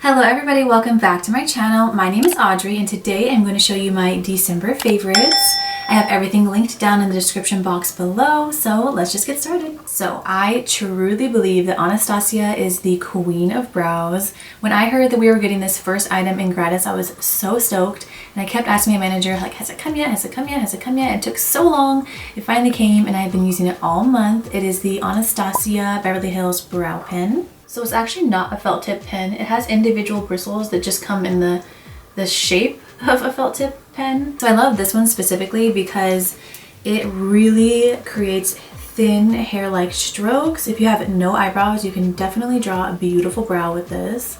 Hello everybody, welcome back to my channel. My name is Adri and today I'm going to show you my December favorites. I have everything linked down in the description box below, so let's just get started. So I truly believe that Anastasia is the queen of brows. When I heard that we were getting this first item in gratis, I was so stoked and I kept asking my manager, like, has it come yet? Has it come yet? Has it come yet? It took so long. It finally came and I've been using it all month. It is the Anastasia Beverly Hills Brow Pen. So it's actually not a felt tip pen. It has individual bristles that just come in the shape of a felt tip pen. So I love this one specifically because it really creates thin hair-like strokes. If you have no eyebrows, you can definitely draw a beautiful brow with this.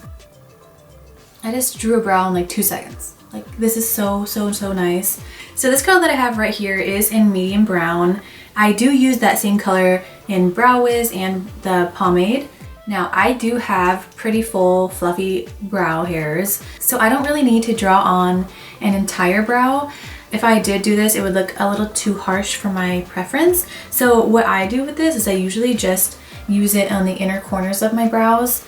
I just drew a brow in like 2 seconds. Like, this is so nice. So this color that I have right here is in medium brown. I do use that same color in Brow Wiz and the pomade. Now I do have pretty full fluffy brow hairs, so I don't really need to draw on an entire brow. If I did do this, it would look a little too harsh for my preference. So what I do with this is I usually just use it on the inner corners of my brows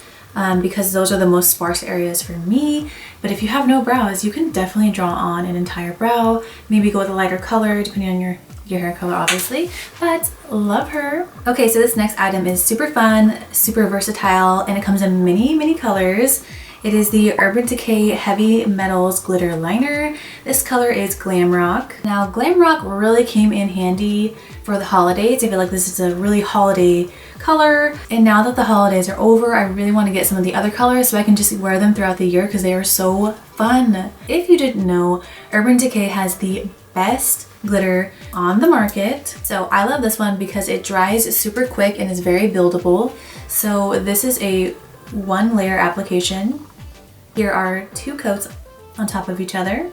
because those are the most sparse areas for me. But if you have no brows, you can definitely draw on an entire brow. Maybe go with a lighter color depending on your hair color, obviously, but love her. Okay, so this next item is super fun, super versatile, and it comes in many colors. It is the Urban Decay Heavy Metals Glitter Liner. This color is Glam Rock. Now, Glam Rock really came in handy for the holidays. I feel like this is a really holiday color, and now that the holidays are over, I really want to get some of the other colors so I can just wear them throughout the year because they are so fun. If you didn't know, Urban Decay has the best glitter on the market. So I love this one because it dries super quick and is very buildable. So this is a 1-layer application. Here are 2 coats on top of each other.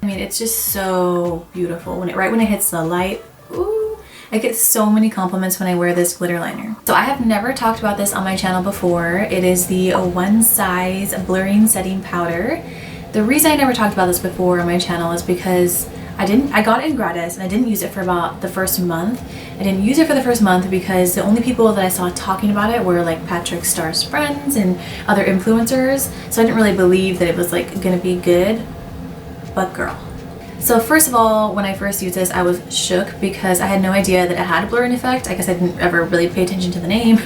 I mean, it's just so beautiful. Right when it hits the light, ooh, I get so many compliments when I wear this glitter liner. So I have never talked about this on my channel before. It is the One Size Blurring Setting Powder. The reason I never talked about this before on my channel is because I got it in gratis and I didn't use it for about the first month. I didn't use it for the first month because the only people that I saw talking about it were like Patrick Starr's friends and other influencers. So I didn't really believe that it was like gonna be good, but girl. So first of all, when I first used this, I was shook because I had no idea that it had a blurring effect. I guess I didn't ever really pay attention to the name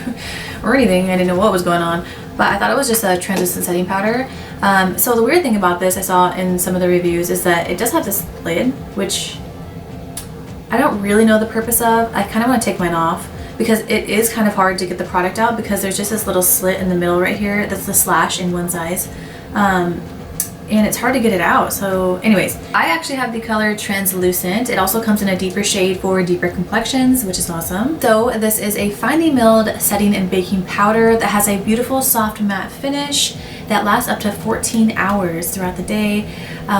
or anything. I didn't know what was going on, but I thought it was just a translucent setting powder. So the weird thing about this I saw in some of the reviews is that it does have this lid, which I don't really know the purpose of. I kind of want to take mine off because it is kind of hard to get the product out because there's just this little slit in the middle right here. That's the slash in One Size. And it's hard to get it out. So anyways, I actually have the color Translucent. It also comes in a deeper shade for deeper complexions, which is awesome. So this is a finely milled setting and baking powder that has a beautiful soft matte finish that lasts up to 14 hours throughout the day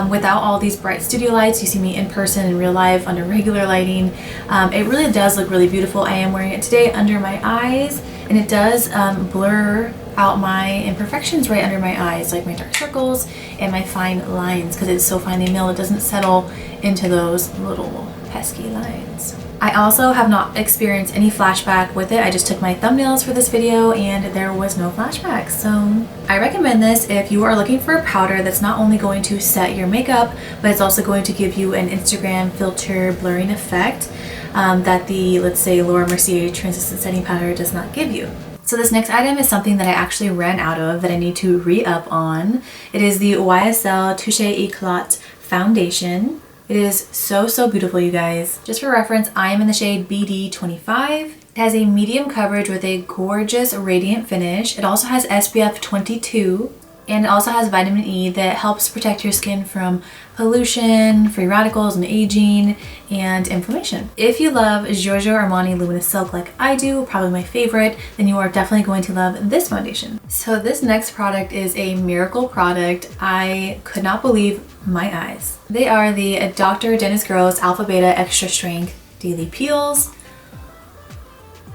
without all these bright studio lights. You see me in person in real life under regular lighting. It really does look really beautiful. I am wearing it today under my eyes and it does blur out my imperfections right under my eyes, like my dark circles and my fine lines, because it's so finely milled it doesn't settle into those little pesky lines. I also have not experienced any flashback with it. I just took my thumbnails for this video and there was no flashback. So I recommend this if you are looking for a powder that's not only going to set your makeup, but it's also going to give you an Instagram filter blurring effect that the, let's say, Laura Mercier translucent setting powder does not give you. So this next item is something that I actually ran out of that I need to re-up on. It is the YSL Touche Eclat Foundation. It is so beautiful, you guys. Just for reference, I am in the shade BD25. It has a medium coverage with a gorgeous radiant finish. It also has SPF 22. And it also has vitamin E that helps protect your skin from pollution, free radicals, and aging, and inflammation. If you love Giorgio Armani Luminous Silk like I do, probably my favorite, then you are definitely going to love this foundation. So this next product is a miracle product. I could not believe my eyes. They are the Dr. Dennis Gross Alpha Beta Extra Strength Daily Peels.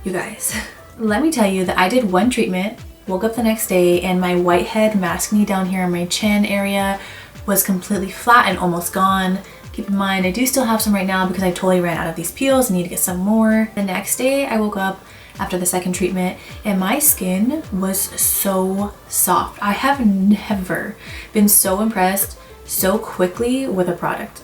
You guys, let me tell you that I did one treatment, woke up the next day, and my whitehead maskne down here in my chin area was completely flat and almost gone. Keep in mind, I do still have some right now because I totally ran out of these peels. I need to get some more. The next day, I woke up after the second treatment, and my skin was so soft. I have never been so impressed so quickly with a product.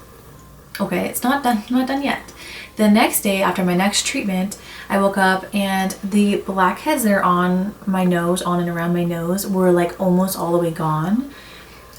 Okay, it's not done yet. The next day after my next treatment, I woke up and the blackheads that are on my nose, on and around my nose, were like almost all the way gone.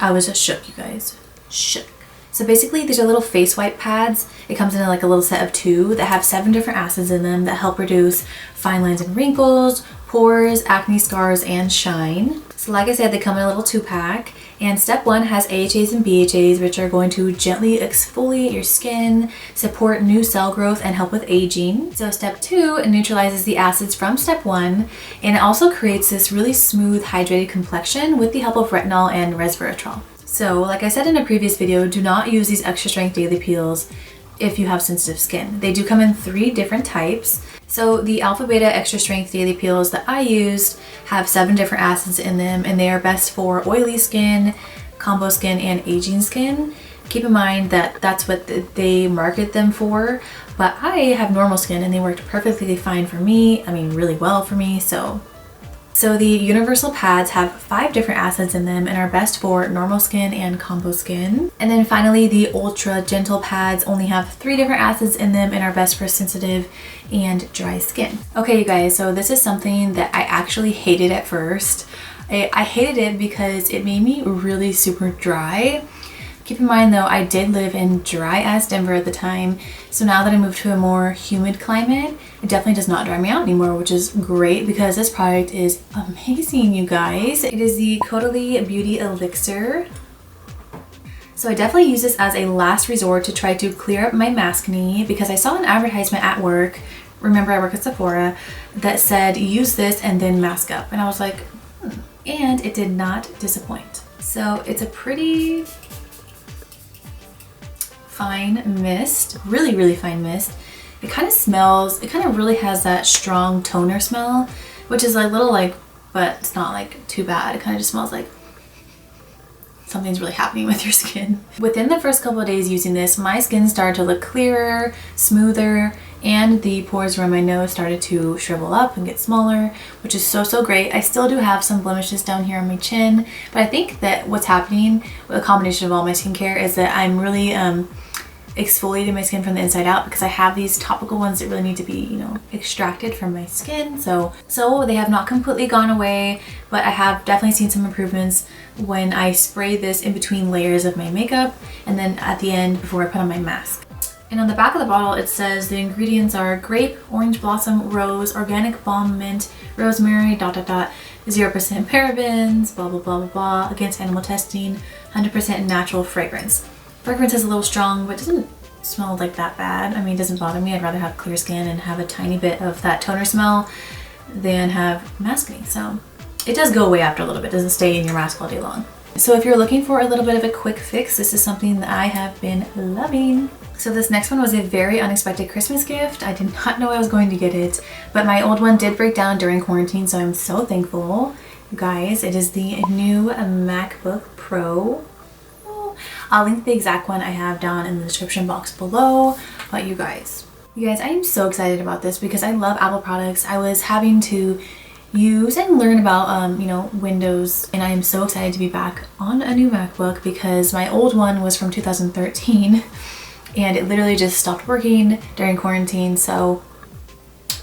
I was just shook, you guys. Shook. So basically these are little face wipe pads. It comes in like a little set of 2 that have 7 different acids in them that help reduce fine lines and wrinkles, pores, acne scars, and shine. So like I said, they come in a little 2-pack. And step 1 has AHAs and BHAs, which are going to gently exfoliate your skin, support new cell growth, and help with aging. So step 2 neutralizes the acids from step 1, and it also creates this really smooth, hydrated complexion with the help of retinol and resveratrol. So like I said in a previous video, do not use these extra strength daily peels if you have sensitive skin. They do come in 3 different types. So the alpha beta extra strength daily peels that I used have 7 different acids in them, and they are best for oily skin, combo skin, and aging skin. Keep in mind that that's what they market them for, but I have normal skin and they worked perfectly fine for me. I mean, really well for me. So the universal pads have 5 different acids in them and are best for normal skin and combo skin. And then finally, the ultra gentle pads only have 3 different acids in them and are best for sensitive and dry skin. Okay, you guys, so this is something that I actually hated at first. I hated it because it made me really super dry. Keep in mind though, I did live in dry ass Denver at the time, so now that I moved to a more humid climate, it definitely does not dry me out anymore, which is great because this product is amazing, you guys. It is the Caudalie Beauty Elixir. So I definitely use this as a last resort to try to clear up my maskne because I saw an advertisement at work, remember I work at Sephora, that said use this and then mask up, and I was like, and it did not disappoint. So it's a pretty fine mist, really fine mist. It kind of smells, it kind of really has that strong toner smell, which is a little like, but it's not like too bad. It kind of just smells like something's really happening with your skin. Within the first couple of days using this, my skin started to look clearer, smoother, and the pores around my nose started to shrivel up and get smaller, which is so great. I still do have some blemishes down here on my chin, but I think that what's happening with a combination of all my skincare is that I'm really exfoliating my skin from the inside out because I have these topical ones that really need to be, you know, extracted from my skin. So they have not completely gone away, but I have definitely seen some improvements when I spray this in between layers of my makeup and then at the end before I put on my mask. And on the back of the bottle it says the ingredients are grape, orange blossom, rose, organic balm mint, rosemary, 0% parabens, blah blah blah blah blah, against animal testing, 100% natural fragrance. Fragrance is a little strong, but doesn't smell like that bad. I mean, it doesn't bother me. I'd rather have clear skin and have a tiny bit of that toner smell than have maskne. So it does go away after a little bit. It doesn't stay in your mask all day long. So if you're looking for a little bit of a quick fix, this is something that I have been loving. So this next one was a very unexpected Christmas gift. I did not know I was going to get it, but my old one did break down during quarantine, so I'm so thankful. You guys, it is the new MacBook Pro. I'll link the exact one I have down in the description box below, but you guys, I am so excited about this because I love Apple products. I was having to use and learn about, you know, Windows, and I am so excited to be back on a new MacBook because my old one was from 2013 and it literally just stopped working during quarantine, so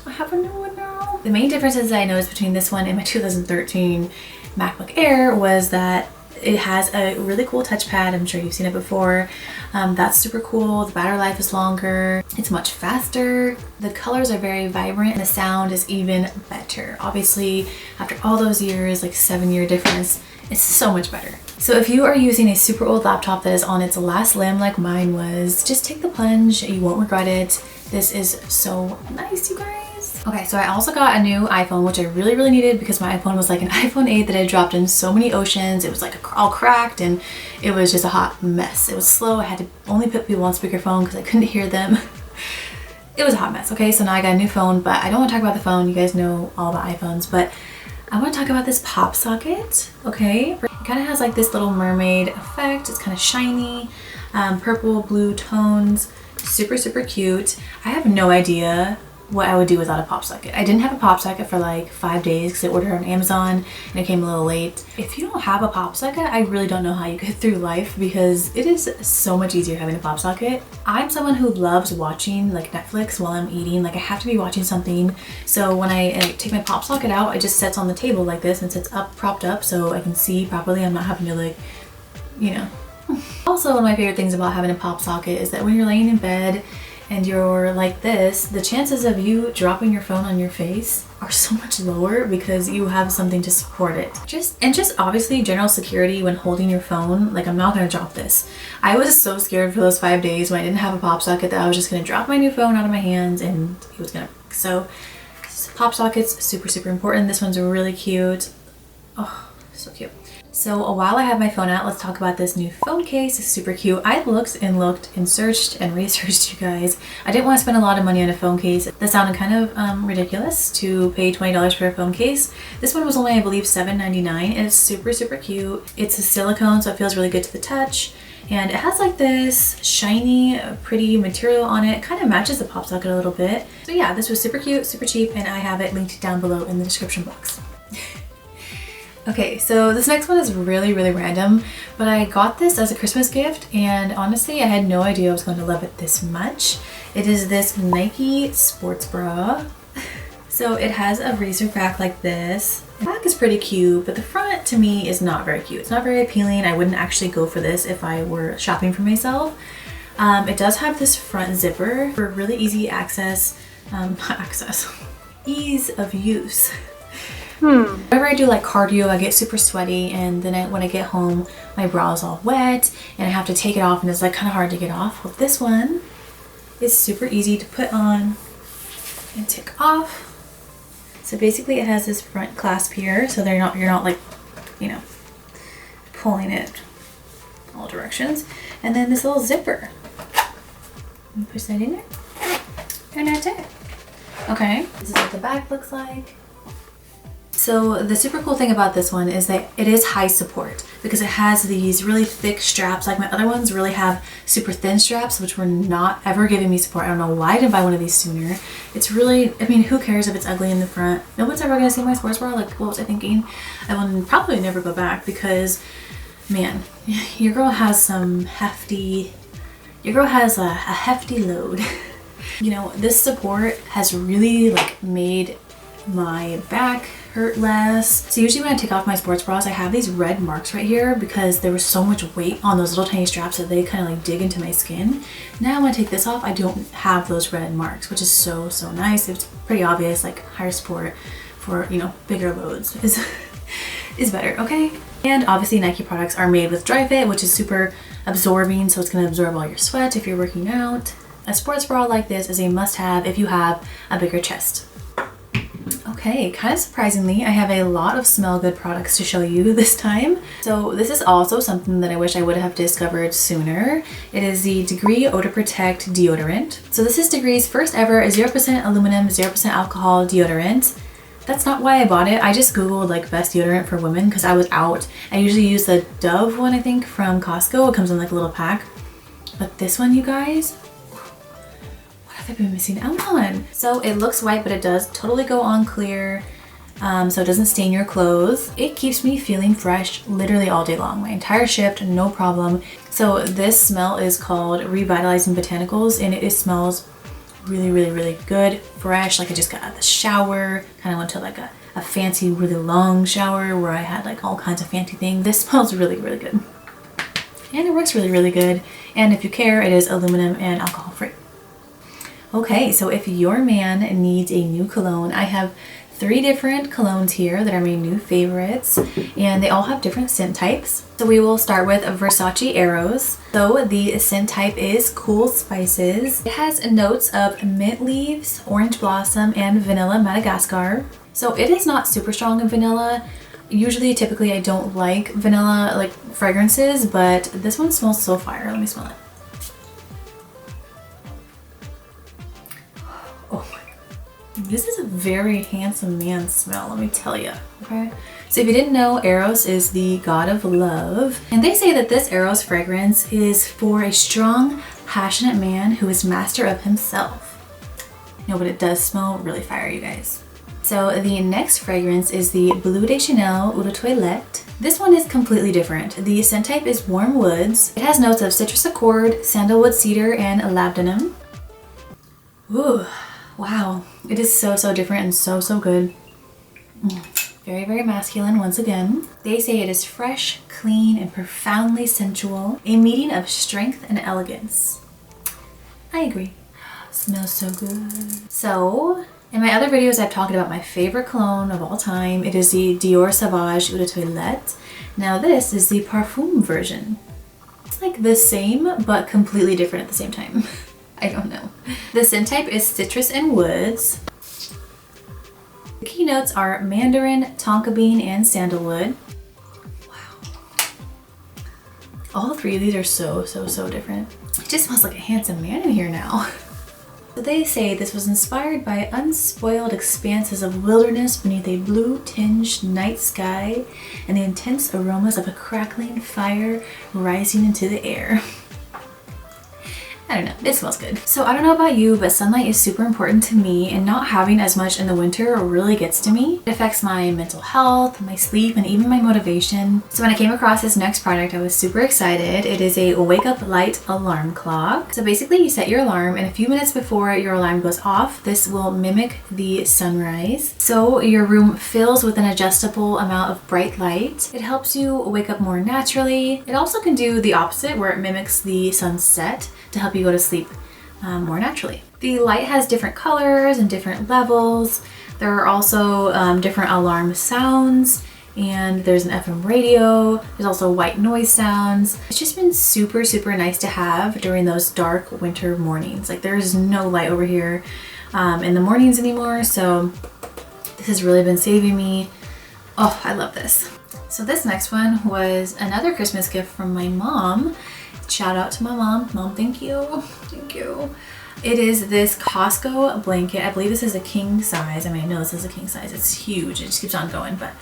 I have a new one now. The main differences I noticed between this one and my 2013 MacBook Air was that it has a really cool touchpad. I'm sure you've seen it before. That's super cool. The battery life is longer. It's much faster. The colors are very vibrant and the sound is even better. Obviously, after all those years, like 7-year difference, it's so much better. So if you are using a super old laptop that is on its last limb like mine was, just take the plunge. You won't regret it. This is so nice, you guys. Okay, so I also got a new iPhone, which I really needed because my iPhone was like an iPhone 8 that had dropped in so many oceans. It was like all cracked and it was just a hot mess. It was slow. I had to only put people on speakerphone because I couldn't hear them. It was a hot mess. Okay, so now I got a new phone, but I don't want to talk about the phone. You guys know all about iPhones, but I want to talk about this pop socket. Okay, it kind of has like this little mermaid effect. It's kind of shiny, purple, blue tones, super cute. I have no idea what I would do without a pop socket. I didn't have a pop socket for like 5 days because I ordered on Amazon and it came a little late. If you don't have a pop socket, I really don't know how you get through life because it is so much easier having a pop socket. I'm someone who loves watching like Netflix while I'm eating. Like I have to be watching something. So when I take my pop socket out, it just sits on the table like this and sits up, propped up so I can see properly. I'm not having to like, you know. Also, one of my favorite things about having a pop socket is that when you're laying in bed and you're like this, the chances of you dropping your phone on your face are so much lower because you have something to support it. Just obviously general security when holding your phone. Like I'm not gonna drop this. I was so scared for those 5 days when I didn't have a pop socket that I was just gonna drop my new phone out of my hands and it was gonna break. So pop sockets, super important. This one's really cute. Oh, so cute. So while I have my phone out, let's talk about this new phone case. It's super cute. I looked and searched and researched, you guys. I didn't want to spend a lot of money on a phone case. That sounded kind of ridiculous to pay $20 for a phone case. This one was only, I believe, $7.99 and it's super cute. It's a silicone, so it feels really good to the touch. And it has like this shiny, pretty material on it. Kind of matches the pop socket a little bit. So yeah, this was super cute, super cheap, and I have it linked down below in the description box. Okay, so this next one is really random, but I got this as a Christmas gift and honestly I had no idea I was going to love it this much. It is this Nike sports bra. So it has a razor back like this. The back is pretty cute, but the front to me is not very cute. It's not very appealing. I wouldn't actually go for this if I were shopping for myself. It does have this front zipper for really easy ease of use. Whenever I do like cardio, I get super sweaty and then when I get home, my bra is all wet and I have to take it off and it's like kind of hard to get off. Well, this one is super easy to put on and take off. So basically it has this front clasp here so you're not like, you know, pulling it all directions. And then this little zipper. You push that in there and that's it. Okay, this is what the back looks like. So the super cool thing about this one is that it is high support because it has these really thick straps. Like my other ones really have super thin straps, which were not ever giving me support. I don't know why I didn't buy one of these sooner. It's really, I mean, who cares if it's ugly in the front? No one's ever gonna see my sports bra. Like, what was I thinking? I will probably never go back because, man, your girl has a hefty load. You know, this support has really like made my back hurt less. So usually when I take off my sports bras, I have these red marks right here because there was so much weight on those little tiny straps that they kind of like dig into my skin. Now when I take this off, I don't have those red marks, which is so nice. It's pretty obvious, like higher support for, you know, bigger loads is better, okay? And obviously Nike products are made with dry fit, which is super absorbing, so it's gonna absorb all your sweat if you're working out. A sports bra like this is a must-have if you have a bigger chest. Okay, kind of surprisingly, I have a lot of smell good products to show you this time. So this is also something that I wish I would have discovered sooner. It is the Degree Odor Protect deodorant. So this is Degree's first ever 0% aluminum, 0% alcohol deodorant. That's not why I bought it. I just googled like best deodorant for women because I was out. I usually use the Dove one, I think, from Costco. It comes in like a little pack. But this one, you guys, I've been missing out on. So it looks white, but it does totally go on clear, so it doesn't stain your clothes. It keeps me feeling fresh literally all day long. My entire shift, no problem. So this smell is called Revitalizing Botanicals, and it smells really good, fresh. Like I just got out of the shower, kind of went to like a fancy, really long shower where I had like all kinds of fancy things. This smells really good, and it works really good. And if you care, it is aluminum and alcohol free. Okay, so if your man needs a new cologne, I have 3 different colognes here that are my new favorites, and they all have different scent types. So we will start with Versace Eros. So the scent type is Cool Spices. It has notes of mint leaves, orange blossom, and vanilla Madagascar. So it is not super strong in vanilla. Typically I don't like vanilla like fragrances, but this one smells so fire. Let me smell it. This is a very handsome man smell, let me tell you, okay? So if you didn't know, Eros is the god of love. And they say that this Eros fragrance is for a strong, passionate man who is master of himself. No, but it does smell really fire, you guys. So the next fragrance is the Bleu De Chanel Eau de Toilette. This one is completely different. The scent type is warm woods. It has notes of citrus accord, sandalwood cedar, and labdanum. Ooh, wow. It is so, so different and so, so good. Very, very masculine once again. They say it is fresh, clean, and profoundly sensual. A meeting of strength and elegance. I agree. Smells so good. So, in my other videos, I've talked about my favorite cologne of all time. It is the Dior Sauvage Eau de Toilette. Now this is the Parfum version. It's like the same, but completely different at the same time. I don't know. The scent type is citrus and woods. The key notes are mandarin, tonka bean, and sandalwood. Wow. All three of these are so, so, so different. It just smells like a handsome man in here now. So they say this was inspired by unspoiled expanses of wilderness beneath a blue-tinged night sky and the intense aromas of a crackling fire rising into the air. I don't know, it smells good. So I don't know about you, but sunlight is super important to me, and not having as much in the winter really gets to me. It affects my mental health, my sleep, and even my motivation. So when I came across this next product, I was super excited. It is a wake up light alarm clock. So basically you set your alarm, and a few minutes before your alarm goes off, this will mimic the sunrise. So your room fills with an adjustable amount of bright light. It helps you wake up more naturally. It also can do the opposite, where it mimics the sunset to help you go to sleep more naturally. The light has different colors and different levels. There are also different alarm sounds, and there's an FM radio. There's also white noise sounds. It's just been super, super nice to have during those dark winter mornings. Like, there's no light over here in the mornings anymore, so this has really been saving me. Oh, I love this. So this next one was another Christmas gift from my mom. Shout out to my mom. Mom, thank you. Thank you. It is this Costco blanket. I believe this is a king size. I mean, I know this is a king size. It's huge. It just keeps on going. But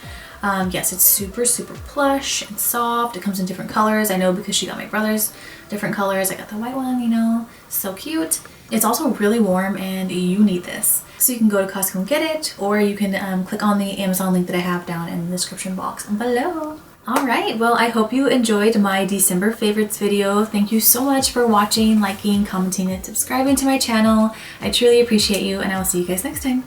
yes, it's super, super plush and soft. It comes in different colors. I know because she got my brother's different colors. I got the white one, you know. So cute. It's also really warm, and you need this. So you can go to Costco and get it, or you can click on the Amazon link that I have down in the description box below. Alright, well, I hope you enjoyed my December favorites video. Thank you so much for watching, liking, commenting, and subscribing to my channel. I truly appreciate you, and I will see you guys next time.